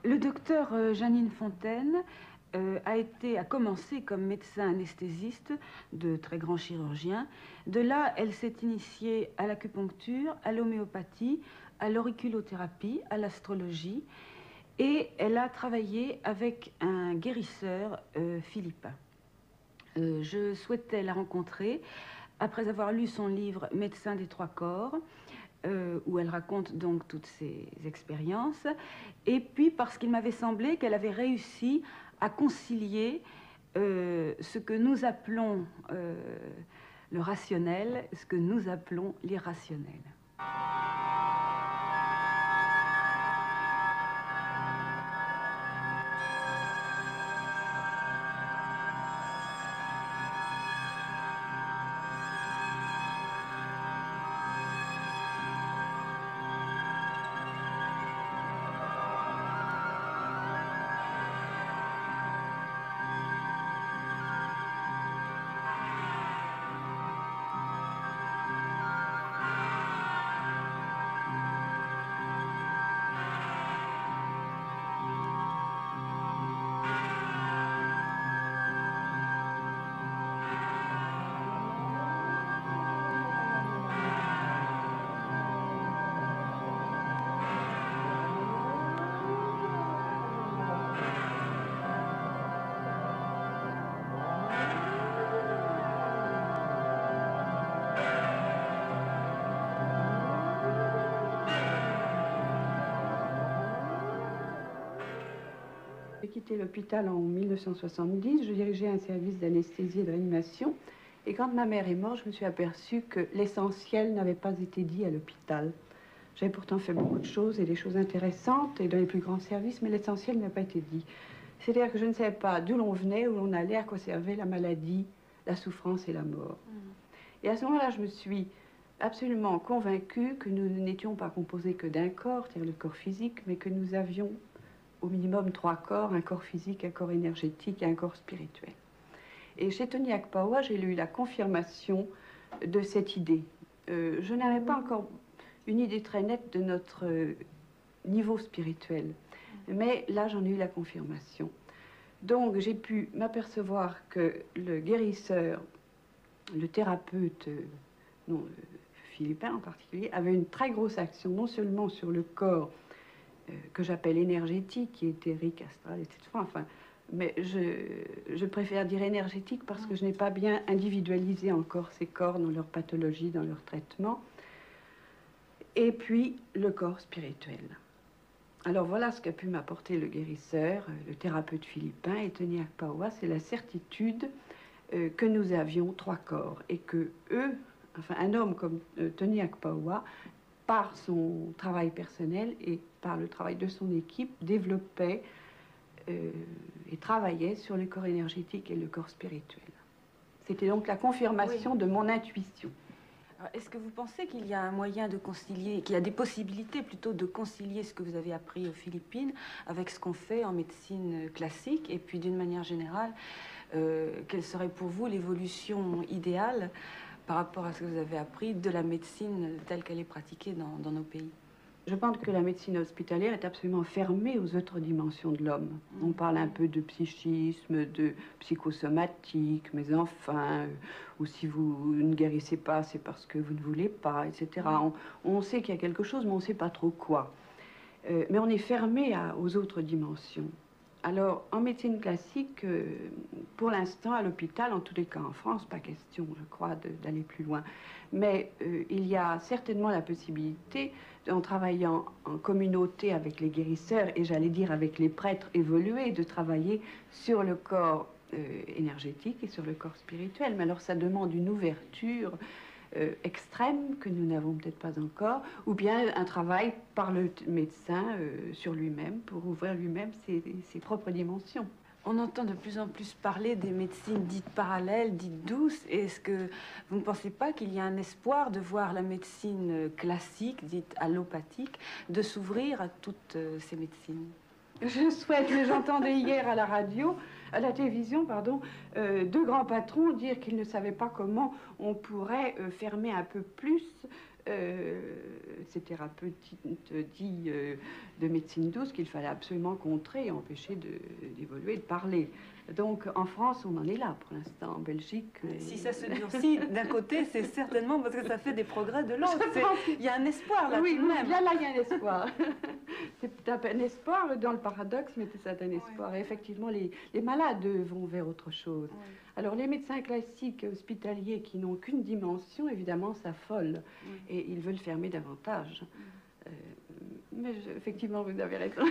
Le docteur Jeannine Fontaine a commencé comme médecin anesthésiste de très grands chirurgiens. De là, elle s'est initiée à l'acupuncture, à l'homéopathie, à l'auriculothérapie, à l'astrologie, et elle a travaillé avec un guérisseur philippin. Je souhaitais la rencontrer après avoir lu son livre Médecin des trois corps, où elle raconte donc toutes ses expériences, et puis parce qu'il m'avait semblé qu'elle avait réussi à concilier ce que nous appelons le rationnel, ce que nous appelons l'irrationnel. J'ai quitté l'hôpital en 1970, je dirigeais un service d'anesthésie et de réanimation. Et quand ma mère est morte, je me suis aperçue que l'essentiel n'avait pas été dit à l'hôpital. J'avais pourtant fait beaucoup de choses et des choses intéressantes et dans les plus grands services, mais l'essentiel n'a pas été dit. C'est-à-dire que je ne savais pas d'où l'on venait, où l'on allait, à quoi servait la maladie, la souffrance et la mort. Et à ce moment-là, je me suis absolument convaincue que nous n'étions pas composés que d'un corps, c'est-à-dire le corps physique, mais que nous avions au minimum 3 corps, un corps physique, un corps énergétique et un corps spirituel. Et chez Tony Akpaoa, j'ai eu la confirmation de cette idée. Je n'avais pas encore une idée très nette de notre niveau spirituel, mais là j'en ai eu la confirmation. Donc j'ai pu m'apercevoir que le guérisseur, le thérapeute, philippin en particulier, avait une très grosse action, non seulement sur le corps, que j'appelle énergétique, éthérique, astral, etc. Enfin, mais je préfère dire énergétique parce que je n'ai pas bien individualisé encore ces corps dans leur pathologie, dans leur traitement. Et puis, le corps spirituel. Alors voilà ce qu'a pu m'apporter le guérisseur, le thérapeute philippin et Tony Akpaoa, c'est la certitude que nous avions 3 corps et que eux, enfin un homme comme Tony Akpaoa, par son travail personnel et par le travail de son équipe, développait et travaillait sur le corps énergétique et le corps spirituel. C'était donc la confirmation de mon intuition. Est-ce que vous pensez qu'il y a un moyen de concilier, qu'il y a des possibilités plutôt de concilier ce que vous avez appris aux Philippines avec ce qu'on fait en médecine classique, et puis d'une manière générale, quelle serait pour vous l'évolution idéale par rapport à ce que vous avez appris de la médecine telle qu'elle est pratiquée dans nos pays? Je pense que la médecine hospitalière est absolument fermée aux autres dimensions de l'homme. On parle un peu de psychisme, de psychosomatique, mais enfin, ou si vous ne guérissez pas, c'est parce que vous ne voulez pas, etc. On sait qu'il y a quelque chose, mais on ne sait pas trop quoi. Mais on est fermé aux autres dimensions. Alors, en médecine classique, pour l'instant, à l'hôpital, en tous les cas en France, pas question, je crois, d'aller plus loin. Mais il y a certainement la possibilité, en travaillant en communauté avec les guérisseurs, et j'allais dire avec les prêtres évolués, de travailler sur le corps énergétique et sur le corps spirituel. Mais alors, ça demande une ouverture extrême que nous n'avons peut-être pas encore, ou bien un travail par le médecin sur lui-même pour ouvrir lui-même ses propres dimensions. On entend de plus en plus parler des médecines dites parallèles, dites douces. Est-ce que vous ne pensez pas qu'il y a un espoir de voir la médecine classique, dite allopathique, de s'ouvrir à toutes ces médecines? Je souhaite, j'entendais hier à la radio, à la télévision, pardon, 2 grands patrons dire qu'ils ne savaient pas comment on pourrait fermer un peu plus ces thérapeutes dits de médecine douce qu'il fallait absolument contrer et empêcher d'évoluer, de parler. Donc en France, on en est là pour l'instant. En Belgique... Si ça se durcit d'un côté, c'est certainement parce que ça fait des progrès de l'autre. Il y a un espoir là, oui, tout de même. Là, il y a un espoir. C'est un espoir dans le paradoxe, mais c'est un espoir. Et effectivement, les malades vont vers autre chose. Oui. Alors les médecins classiques hospitaliers qui n'ont qu'une dimension, évidemment, s'affolent. Oui. Et ils veulent fermer davantage. Mais effectivement, vous avez raison.